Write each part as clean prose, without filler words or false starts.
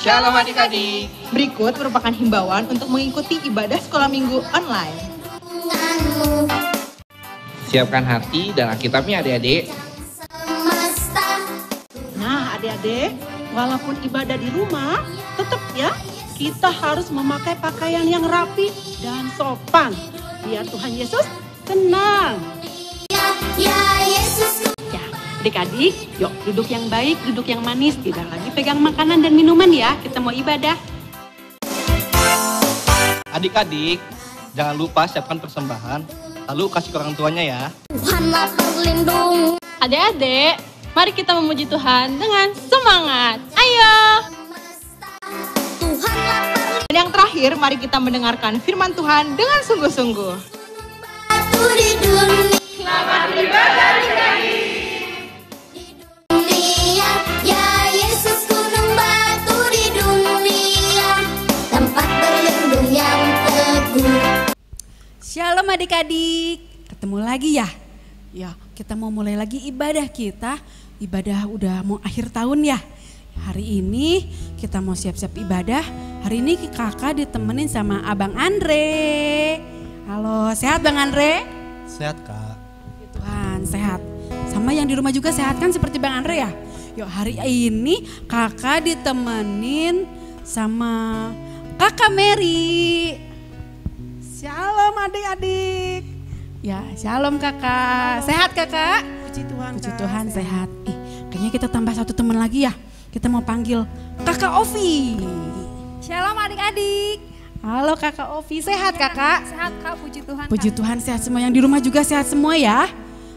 Shalom adik-adik. Berikut merupakan himbauan untuk mengikuti ibadah sekolah minggu online. Siapkan hati dan Alkitabnya adik-adik. Nah adik-adik, walaupun ibadah di rumah, tetap ya kita harus memakai pakaian yang rapi dan sopan. Biar Tuhan Yesus tenang. Ya Yesus. Ya adik-adik, yuk duduk yang baik, duduk yang manis. Tidak lagi pegang makanan dan minuman ya, kita mau ibadah. Adik-adik, jangan lupa siapkan persembahan, lalu kasih ke orang tuanya ya. Tuhanlah berlindung. Adik-adik, mari kita memuji Tuhan dengan semangat. Ayo! Tuhanlah berlindung. Dan yang terakhir, mari kita mendengarkan firman Tuhan dengan sungguh-sungguh. Di dunia. Selamat beribadah adik-adik. Dunia, ya Yesus gunung batu di dunia, tempat berlindung yang teguh. Shalom adik-adik, ketemu lagi ya. Ya, kita mau mulai lagi ibadah kita. Ibadah udah mau akhir tahun ya. Hari ini kita mau siap-siap ibadah. Hari ini kakak ditemenin sama Abang Andre. Halo, sehat Bang Andre? Sehat Kak. Tuhan, sehat. Sama yang di rumah juga sehat kan seperti Bang Andre ya? Yuk hari ini kakak ditemenin sama kakak Mary. Shalom adik-adik. Ya, shalom kakak. Sehat kakak? Puji Tuhan. Puji Tuhan sehat. Kayaknya kita tambah satu teman lagi ya. Kita mau panggil kakak Ovi. Shalom adik-adik. Halo kakak Ovi, sehat kakak? Sehat Kak, puji Tuhan. Puji Tuhan sehat semua, yang di rumah juga sehat semua ya?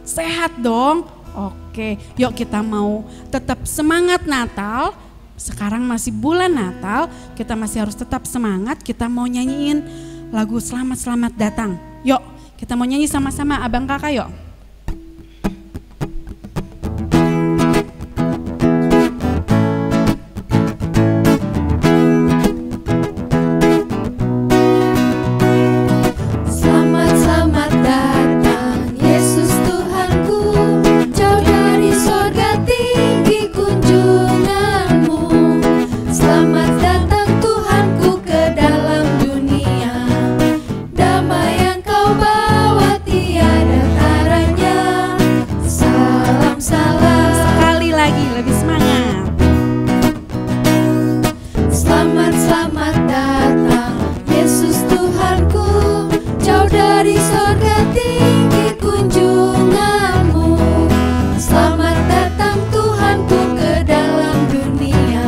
Sehat dong? Oke, yuk kita mau tetap semangat Natal. Sekarang masih bulan Natal, kita masih harus tetap semangat. Kita mau nyanyiin lagu Selamat-Selamat Datang. Yuk, kita mau nyanyi sama-sama abang kakak yuk. Selamat datang Yesus Tuhanku, jauh dari sorga tinggi kunjunganmu. Selamat datang Tuhanku ke dalam dunia, damai yang kau bawa tiada taranya. Salam salam. Sekali lagi lebih semangat. Selamat datang Yesus Tuhanku, jauh dari sorga tinggi kunjunganmu. Selamat datang Tuhanku ke dalam dunia,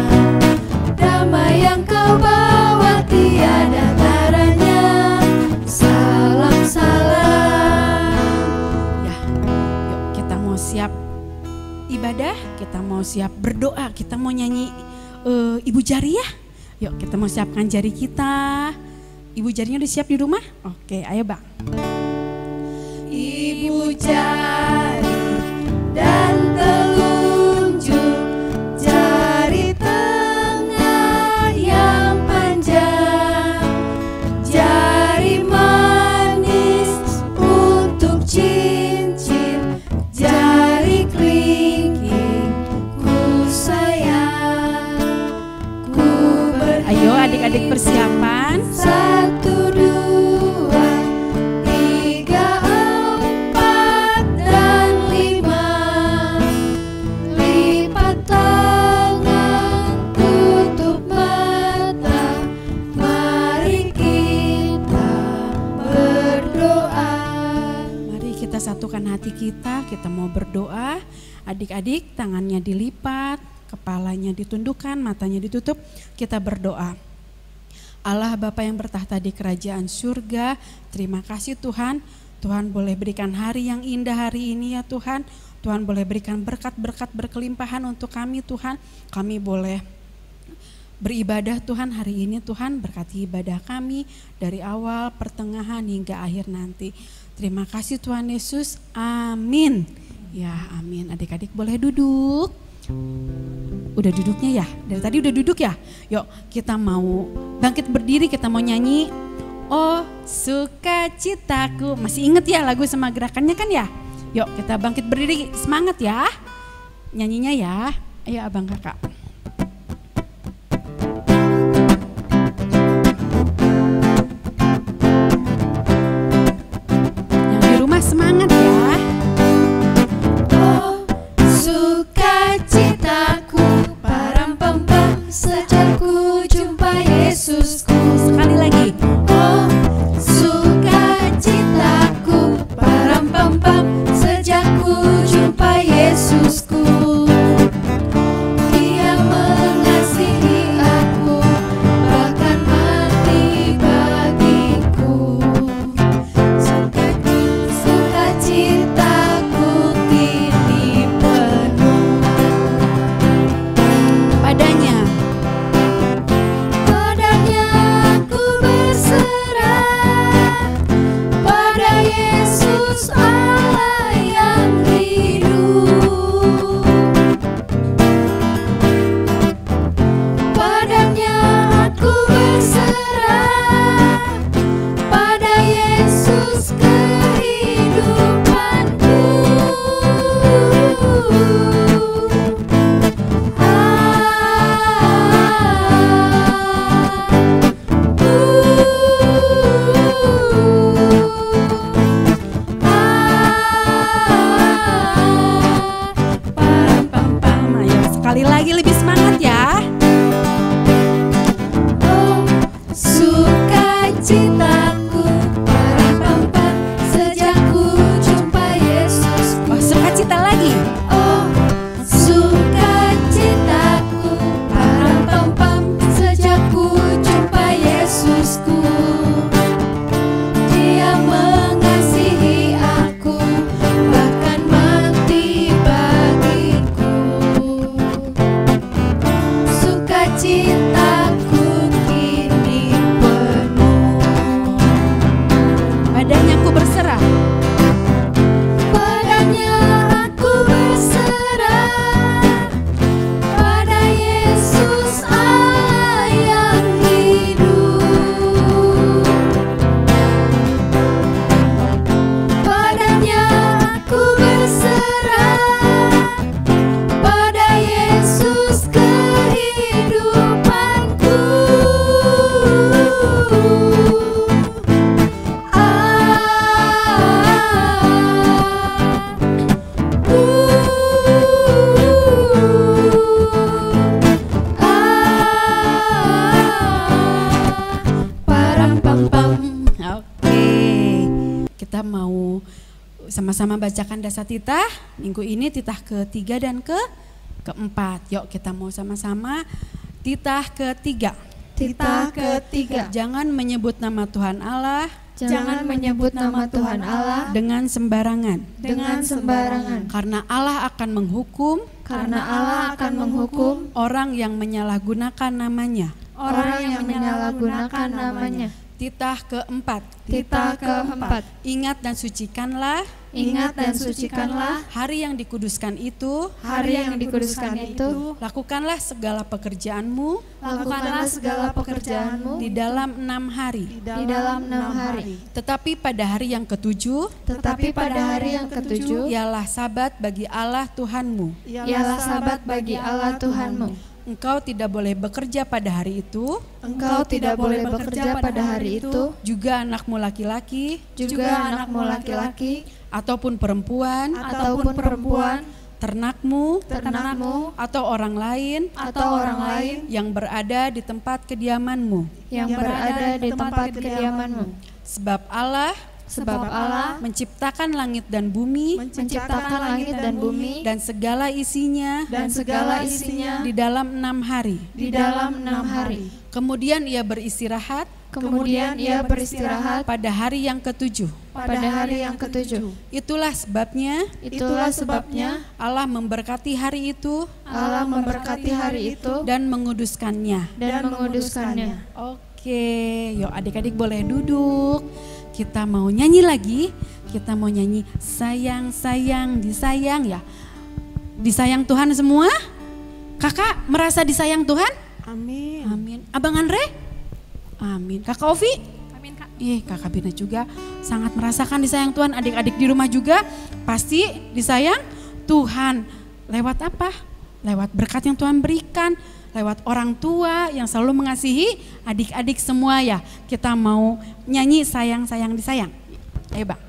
damai yang kau bawa tiada taranya. Salam salam. Ya, yuk kita mau siap ibadah, kita mau siap berdoa, kita mau nyanyi Ibu Jari ya. Yuk kita mau siapkan jari kita. Ibu jarinya udah siap di rumah? Oke, ayo bang. Ibu jari dan telunjuk, jari tengah yang panjang, jari manis untuk cincin, jari kelingking ku sayang, ku Ayo adik-adik persiapan. 1, 2, 3, 4 dan 5. Lipat tangan, tutup mata, mari kita berdoa. Mari kita satukan hati kita mau berdoa. Adik-adik tangannya dilipat, kepalanya ditundukkan, matanya ditutup, kita berdoa. Allah Bapa yang bertahta di kerajaan surga, terima kasih Tuhan. Tuhan boleh berikan hari yang indah hari ini ya Tuhan. Tuhan boleh berikan berkat-berkat berkelimpahan untuk kami Tuhan. Kami boleh beribadah Tuhan hari ini Tuhan. Berkati ibadah kami dari awal, pertengahan hingga akhir nanti. Terima kasih Tuhan Yesus, amin. Ya amin, adik-adik boleh duduk. Udah duduknya ya? Dari tadi udah duduk ya? Yuk kita mau bangkit berdiri, kita mau nyanyi Oh Sukacitaku. Masih inget ya lagu sama gerakannya kan ya? Yuk kita bangkit berdiri, semangat ya nyanyinya ya. Ayo abang kakak. semangat ya. Oh, sukacitaku, param pam pam, sejak ku jumpa Yesusku. Sekali lagi. Oh, sukacitaku, param pam pam, sejak ku jumpa Yesusku. Dia mengasihi aku, bahkan mati bagiku. Sukacitaku kini penuh. Padanya. Padanya aku berserah, pada Yesus Allah yang hidup. Padanya aku berserah, pada Yesus kehidupanku. Pam pam pam. Ayo sekali lagi lebih semangat ya. Oh, sukacitaku, param pam pam, sejak ku jumpa Yesus. Oh, sukacita lagi. Oh, sukacitaku, param pam pam, sejak ku jumpa Yesusku. Dia mengasihi aku, bahkan mati bagiku. Sukacitaku kini penuh. Padanya aku berserah. Padanya aku berserah, pada Yesus Allah yang hidup. Padanya aku berserah, pada Yesus kehidupanku. Param pam pam. Oke. Kita mau sama-sama bacakan dasar titah. Minggu ini titah ketiga dan keempat. Yuk kita mau sama-sama titah ketiga. Titah ketiga. Jangan menyebut nama Tuhan Allah Jangan menyebut nama Tuhan Allah dengan sembarangan. dengan sembarangan, Karena Allah akan menghukum karena Allah akan menghukum orang yang menyalahgunakan namanya. orang yang menyalahgunakan namanya. Titah keempat. Titah keempat. Ingat dan sucikanlah Ingat dan sucikanlah hari yang dikuduskan itu. hari yang dikuduskan itu. Lakukanlah segala pekerjaanmu Lakukanlah segala pekerjaanmu di dalam 6 hari. di dalam 6 hari. Tetapi pada hari yang ketujuh Tetapi pada hari yang ketujuh ialah sabat bagi Allah Tuhanmu. ialah sabat bagi Allah Tuhanmu. Engkau tidak boleh bekerja pada hari itu, Engkau tidak boleh bekerja pada hari itu, juga anakmu laki-laki juga anakmu laki-laki ataupun perempuan, ataupun perempuan, ternakmu ternakmu atau orang lain atau orang lain yang berada di tempat kediamanmu. yang berada di tempat kediamanmu. Sebab Allah Sebab Allah menciptakan langit dan bumi menciptakan langit dan bumi dan segala isinya dan segala isinya di dalam 6 hari. di dalam 6 hari. Kemudian ia beristirahat Kemudian ia beristirahat pada hari yang ketujuh. pada hari yang ketujuh. Itulah sebabnya Itulah sebabnya Allah memberkati hari itu Allah memberkati hari itu dan menguduskannya. dan menguduskannya. Oke, yuk adik-adik boleh duduk. Kita mau nyanyi lagi. Kita mau nyanyi sayang sayang disayang ya. Disayang Tuhan semua? Kakak merasa disayang Tuhan? Amin. Amin. Abang Andre? Amin. Kakak Ovi? Amin Kak. Kakak Bina juga sangat merasakan disayang Tuhan. Adik-adik di rumah juga pasti disayang Tuhan. Lewat apa? Lewat berkat yang Tuhan berikan. Lewat orang tua yang selalu mengasihi adik-adik semua ya. Kita mau nyanyi sayang-sayang disayang. Ayo Bang.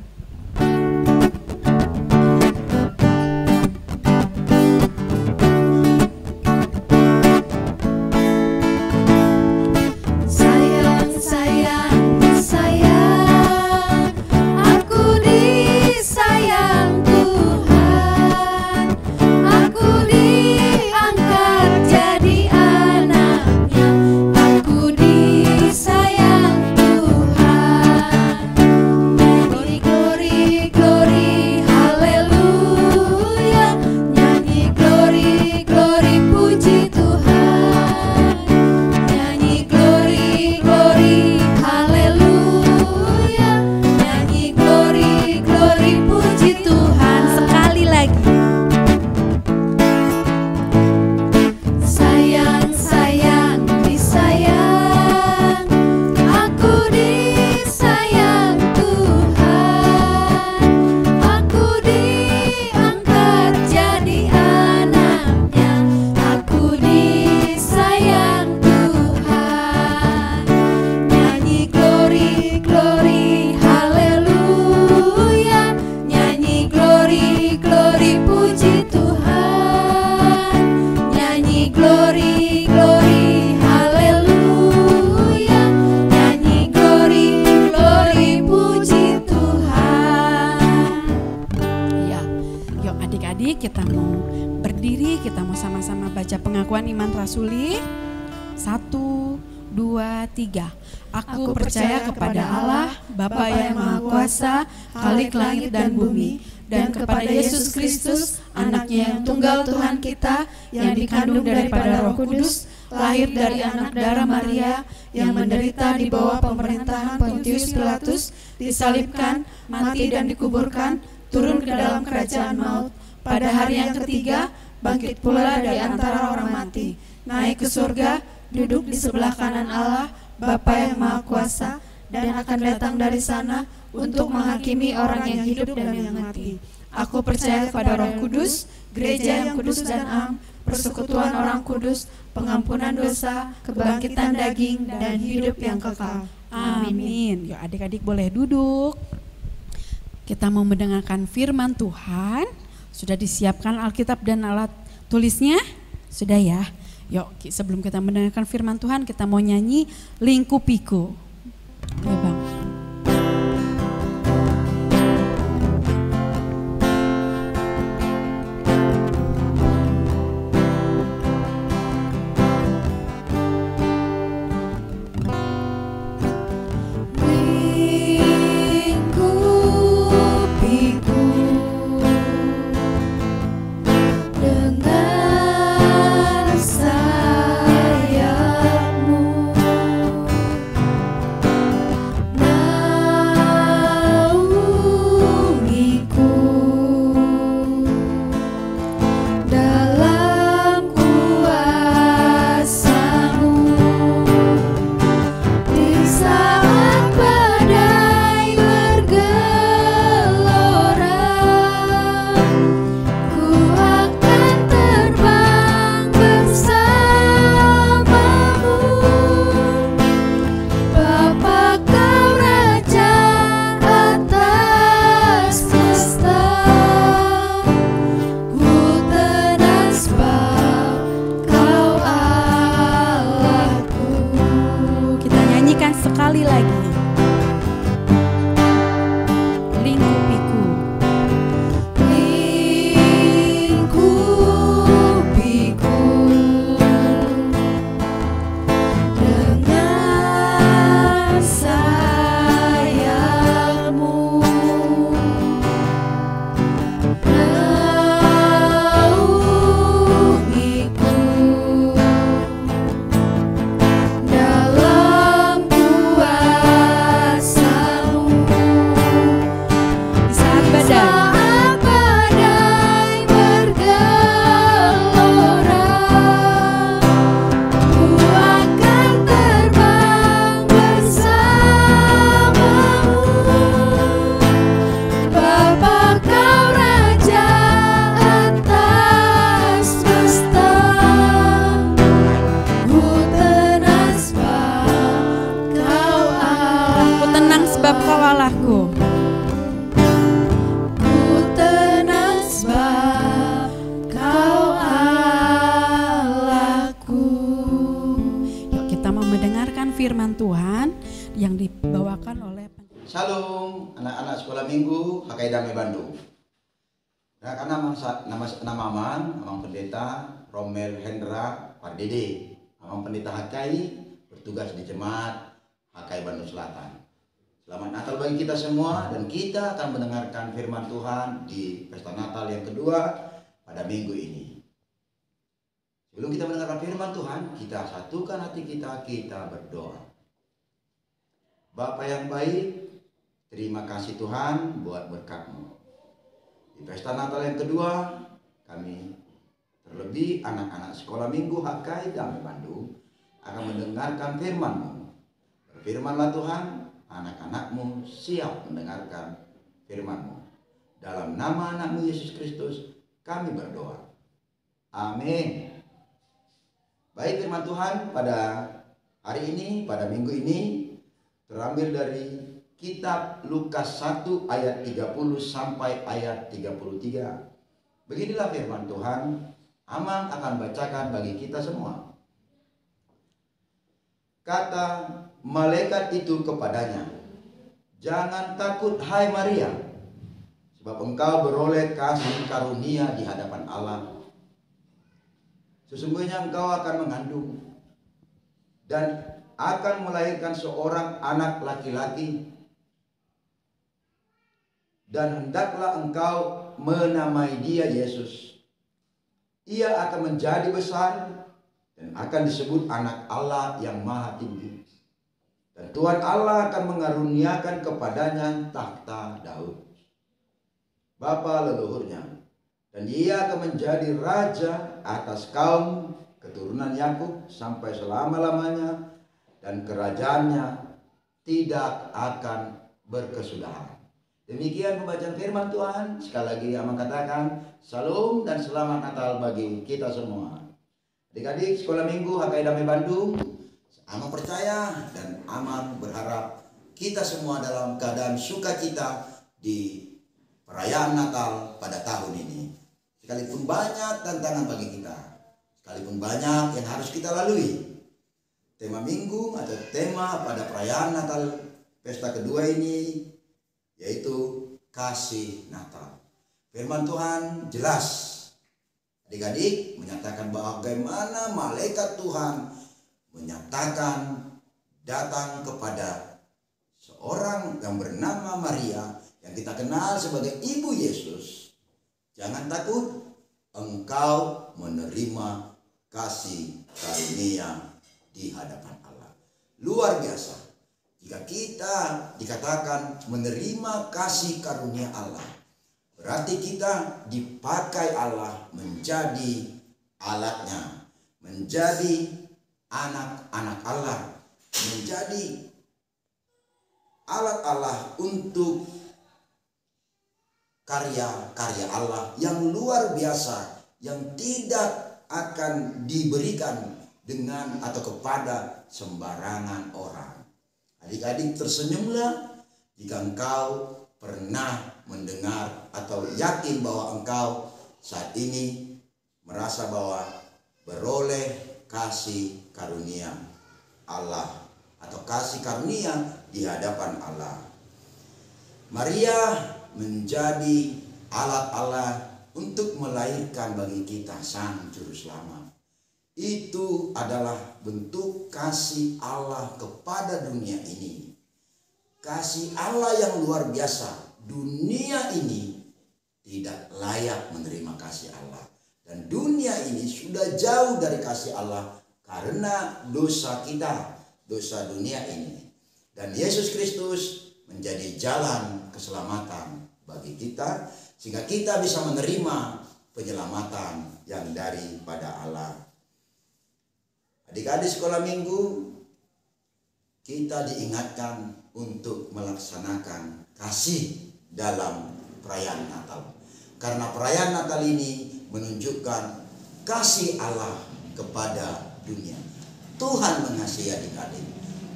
Adik-adik kita mau berdiri, kita mau sama-sama baca pengakuan iman rasuli. 1, 2, 3. Aku percaya kepada Allah, Bapa yang Maha Kuasa, Khalik langit dan bumi, dan kepada Yesus Kristus, anaknya yang tunggal Tuhan kita, yang dikandung daripada Roh Kudus, lahir dari anak darah Maria, yang menderita di bawah pemerintahan Pontius Pilatus, disalibkan, mati dan dikuburkan, turun ke dalam kerajaan maut, pada hari yang ketiga, bangkit pula dari antara orang mati, naik ke surga, duduk di sebelah kanan Allah, Bapa yang Maha Kuasa, dan akan datang dari sana untuk menghakimi orang yang hidup dan yang mati. Aku percaya kepada Roh Kudus, gereja yang kudus dan am, persekutuan orang kudus, pengampunan dosa, kebangkitan daging, dan hidup yang kekal. Amin. Yuk adik-adik boleh duduk. Kita mau mendengarkan firman Tuhan. Sudah disiapkan Alkitab dan alat tulisnya? Sudah ya? Yuk sebelum kita mendengarkan firman Tuhan, kita mau nyanyi Lingkupiku. Ya Bang. Shalom, anak-anak sekolah minggu HKI Damai Bandung. Nah, karena nama Amang Pendeta Romel Hendra Pardede, Amang Pendeta HKI bertugas di Jemaat HKI Bandung Selatan. Selamat Natal bagi kita semua, dan kita akan mendengarkan firman Tuhan di pesta Natal yang kedua pada minggu ini. Sebelum kita mendengarkan firman Tuhan, kita satukan hati kita berdoa. Bapa yang baik, terima kasih Tuhan buat berkat-Mu. Di pesta Natal yang kedua, kami terlebih anak-anak sekolah minggu HKI Damai Bandung akan mendengarkan firman-Mu. Berfirmanlah Tuhan, anak-anak-Mu siap mendengarkan firman-Mu. Dalam nama anak-Mu Yesus Kristus kami berdoa. Amin. Baik, firman Tuhan pada hari ini, pada minggu ini terambil dari Kitab Lukas 1 ayat 30 sampai ayat 33. Beginilah firman Tuhan. Amang akan bacakan bagi kita semua. Kata malaikat itu kepadanya, "Jangan takut hai Maria, Sebab engkau beroleh kasih karunia di hadapan Allah. Sesungguhnya engkau akan mengandung dan akan melahirkan seorang anak laki-laki, dan hendaklah engkau menamai dia Yesus. Ia akan menjadi besar dan akan disebut anak Allah yang maha tinggi. Dan Tuhan Allah akan mengaruniakan kepadanya tahta Daud, bapa leluhurnya. Dan ia akan menjadi raja atas kaum keturunan Yakub sampai selama-lamanya, dan kerajaannya tidak akan berkesudahan. Demikian pembacaan firman Tuhan. Sekali lagi Amang katakan Salam dan selamat Natal bagi kita semua. Adik-adik sekolah minggu HKI Damai Bandung, Amang percaya dan Amang berharap kita semua dalam keadaan sukacita di perayaan Natal pada tahun ini. Sekalipun banyak tantangan bagi kita, sekalipun banyak yang harus kita lalui, tema minggu atau tema pada perayaan Natal pesta kedua ini yaitu kasih Natal. Firman Tuhan jelas, adik-adik, menyatakan bagaimana malaikat Tuhan menyatakan datang kepada seorang yang bernama Maria yang kita kenal sebagai Ibu Yesus. Jangan takut, engkau menerima kasih karunia di hadapan Allah. Luar biasa. Jika kita dikatakan menerima kasih karunia Allah, berarti kita dipakai Allah menjadi alatnya, menjadi anak-anak Allah, menjadi alat Allah untuk karya-karya Allah yang luar biasa, yang tidak akan diberikan dengan atau kepada sembarangan orang. Adik-adik, tersenyumlah jika engkau pernah mendengar atau yakin bahwa engkau saat ini merasa bahwa beroleh kasih karunia Allah atau kasih karunia di hadapan Allah. Maria menjadi alat Allah untuk melahirkan bagi kita Sang Juru Selamat. Itu adalah bentuk kasih Allah kepada dunia ini. Kasih Allah yang luar biasa. Dunia ini tidak layak menerima kasih Allah. Dan dunia ini sudah jauh dari kasih Allah karena dosa kita, dosa dunia ini. Dan Yesus Kristus menjadi jalan keselamatan bagi kita, sehingga kita bisa menerima penyelamatan yang daripada Allah. Adik-adik sekolah minggu, kita diingatkan untuk melaksanakan kasih dalam perayaan Natal. Karena perayaan Natal ini menunjukkan kasih Allah kepada dunia. Tuhan mengasihi adik-adik.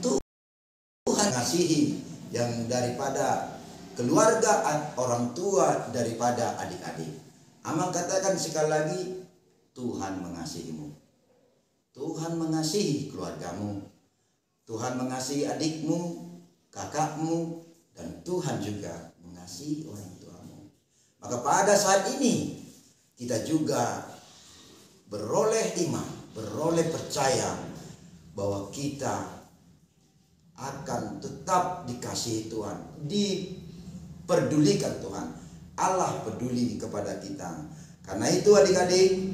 Tuhan mengasihi yang daripada keluarga, orang tua, daripada adik-adik. Amang katakan sekali lagi, Tuhan mengasihimu. Tuhan mengasihi keluargamu. Tuhan mengasihi adikmu, kakakmu, dan Tuhan juga mengasihi orang tuamu. Maka pada saat ini kita juga beroleh iman, beroleh percaya bahwa kita akan tetap dikasihi Tuhan, diperdulikan Tuhan. Allah peduli kepada kita. Karena itu adik-adik,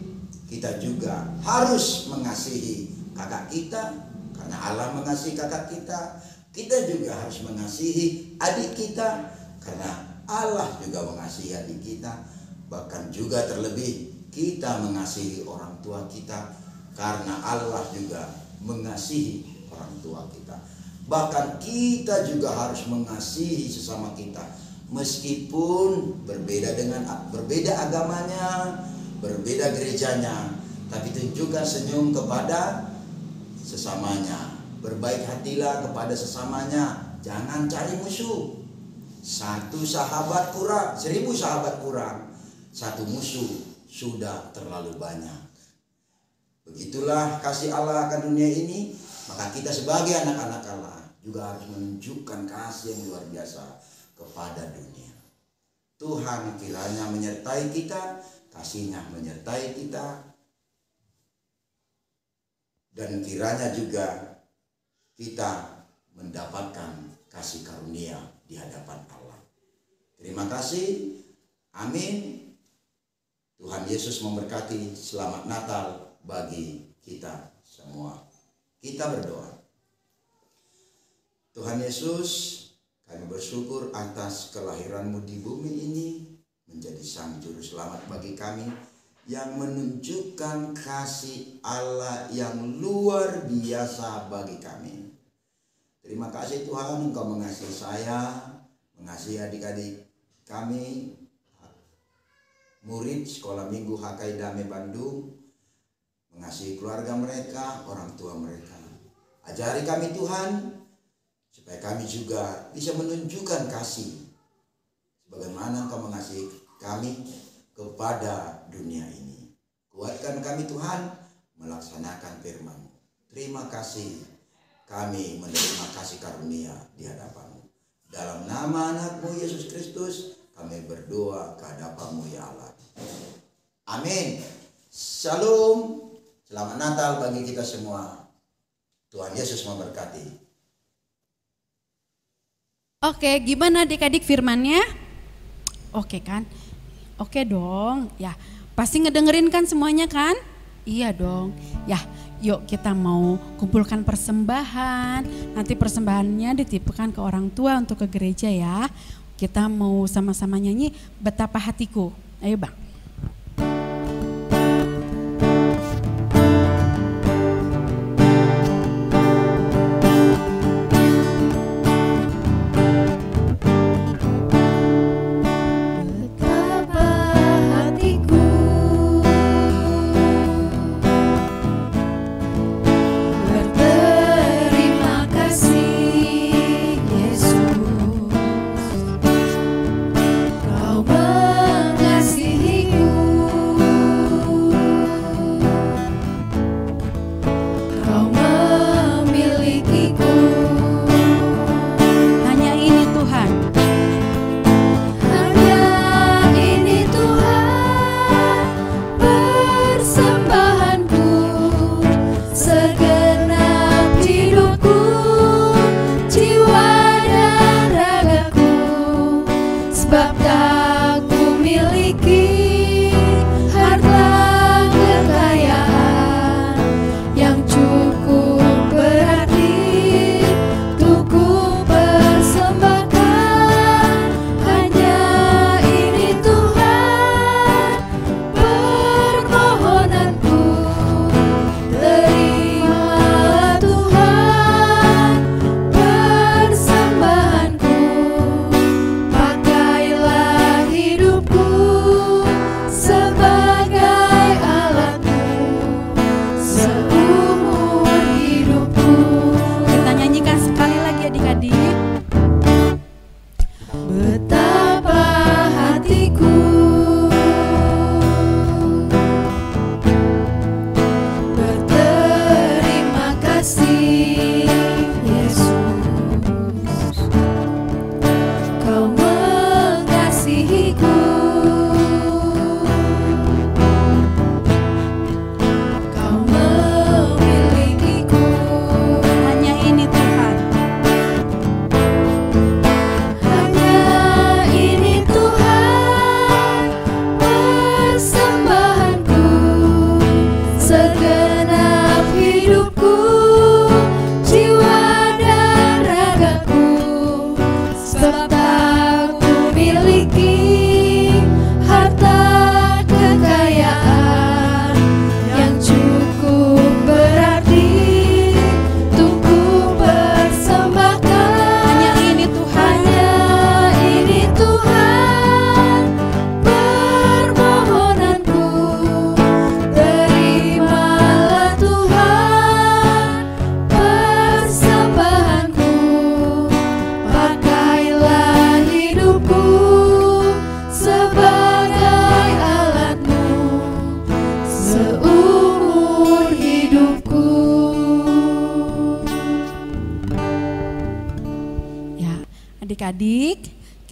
kita juga harus mengasihi kakak kita. Karena Allah mengasihi kakak kita. Kita juga harus mengasihi adik kita. Karena Allah juga mengasihi adik kita. Bahkan juga terlebih kita mengasihi orang tua kita. Karena Allah juga mengasihi orang tua kita. Bahkan kita juga harus mengasihi sesama kita, meskipun berbeda agamanya, berbeda gerejanya, tapi tunjukkan senyum kepada sesamanya. Berbaik hatilah kepada sesamanya, jangan cari musuh. Satu sahabat kurang, 1000 sahabat kurang, satu musuh sudah terlalu banyak. Begitulah kasih Allah akan dunia ini. Maka kita sebagai anak-anak Allah juga harus menunjukkan kasih yang luar biasa kepada dunia. Tuhan kiranya menyertai kita, kasih-Nya menyertai kita, dan kiranya juga kita mendapatkan kasih karunia di hadapan Allah. Terima kasih. Amin. Tuhan Yesus memberkati. Selamat Natal bagi kita semua. Kita berdoa. Tuhan Yesus, kami bersyukur atas kelahiran-Mu di bumi ini menjadi Sang Juru Selamat bagi kami yang menunjukkan kasih Allah yang luar biasa bagi kami. Terima kasih Tuhan, Engkau mengasihi saya, mengasihi adik-adik kami, murid Sekolah Minggu HKI Damai Bandung, mengasihi keluarga mereka, orang tua mereka. Ajari kami Tuhan, supaya kami juga bisa menunjukkan kasih sebagaimana Engkau mengasihi kami kepada dunia ini. Kuatkan kami Tuhan melaksanakan firman-Mu. Terima kasih, kami menerima kasih karunia di hadapan-Mu. Dalam nama anak-Mu Yesus Kristus kami berdoa ke hadapan-Mu ya Allah. Amin. Shalom. Selamat Natal bagi kita semua. Tuhan Yesus memberkati. Oke, gimana adik-adik firmannya? Oke kan? Oke dong. Ya, pasti ngedengerin kan semuanya kan? Iya dong. Ya, yuk kita mau kumpulkan persembahan. Nanti persembahannya dititipkan ke orang tua untuk ke gereja ya. Kita mau sama-sama nyanyi Betapa Hatiku. Ayo Bang.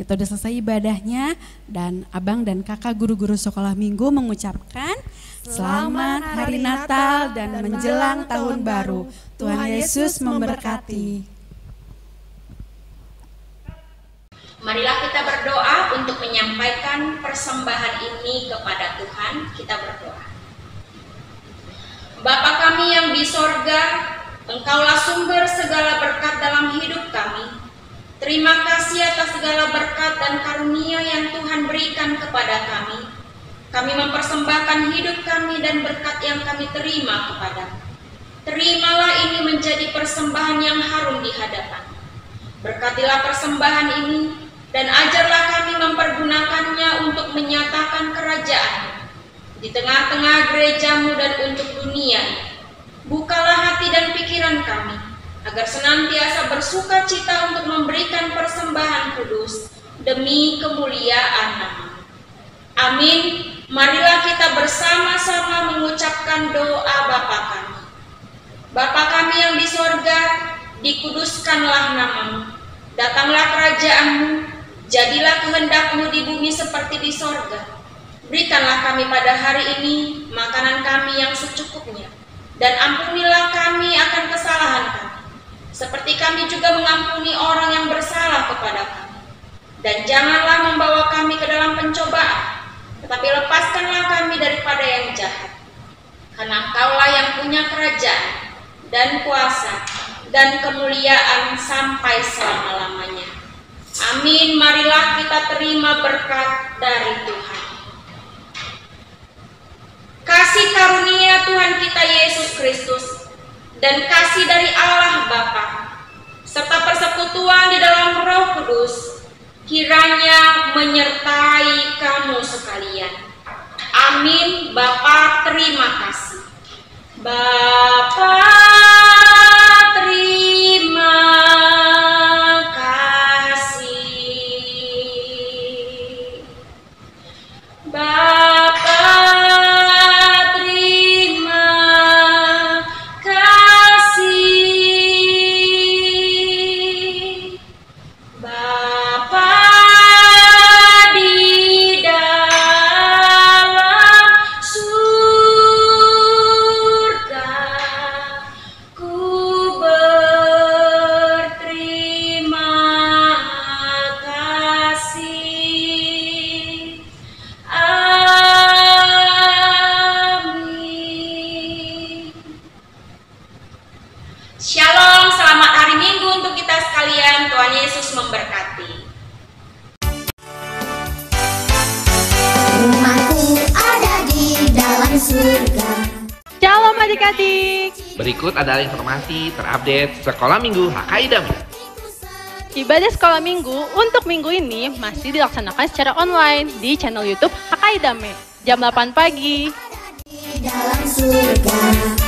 Kita udah selesai ibadahnya dan abang dan kakak guru-guru sekolah minggu mengucapkan selamat hari Natal dan menjelang tahun baru. Tuhan Yesus memberkati. Marilah kita berdoa untuk menyampaikan persembahan ini kepada Tuhan. Kita berdoa. Bapa kami yang di sorga, Engkaulah sumber segala berkat dalam hidup kami. Terima kasih atas segala berkat dan karunia yang Tuhan berikan kepada kami. Kami mempersembahkan hidup kami dan berkat yang kami terima kepada-Mu. Terimalah ini menjadi persembahan yang harum di hadapan. Berkatilah persembahan ini dan ajarlah kami mempergunakannya untuk menyatakan kerajaan-Mu di tengah-tengah gereja-Mu dan untuk dunia. Bukalah hati dan pikiran kami agar senantiasa bersuka cita untuk memberikan persembahan kudus demi kemuliaan nama-Mu. Amin. Marilah kita bersama-sama mengucapkan doa Bapa kami. Bapa kami yang di sorga, dikuduskanlah nama-Mu. Datanglah kerajaan-Mu, jadilah kehendak-Mu di bumi seperti di sorga. Berikanlah kami pada hari ini makanan kami yang secukupnya, dan ampunilah kami akan kesalahan kami, seperti kami juga mengampuni orang yang bersalah kepada kami. Dan janganlah membawa kami ke dalam pencobaan, tetapi lepaskanlah kami daripada yang jahat. Karena Engkaulah yang punya kerajaan dan kuasa dan kemuliaan sampai selama-lamanya. Amin. Marilah kita terima berkat dari Tuhan. Kasih karunia Tuhan kita Yesus Kristus dan kasih dari Allah Bapa serta persekutuan di dalam Roh Kudus kiranya menyertai kamu sekalian. Amin. Bapa, terima kasih. Bapa, terima kasih. Bapa, Shalom, selamat hari Minggu untuk kita sekalian. Tuhan Yesus memberkati. Rumahku ada di dalam surga. Shalom adik-adik. Berikut adalah informasi terupdate Sekolah Minggu HKI Damai. Ibadah sekolah minggu untuk minggu ini masih dilaksanakan secara online di channel YouTube HKI Damai jam 8 pagi. Di dalam surga.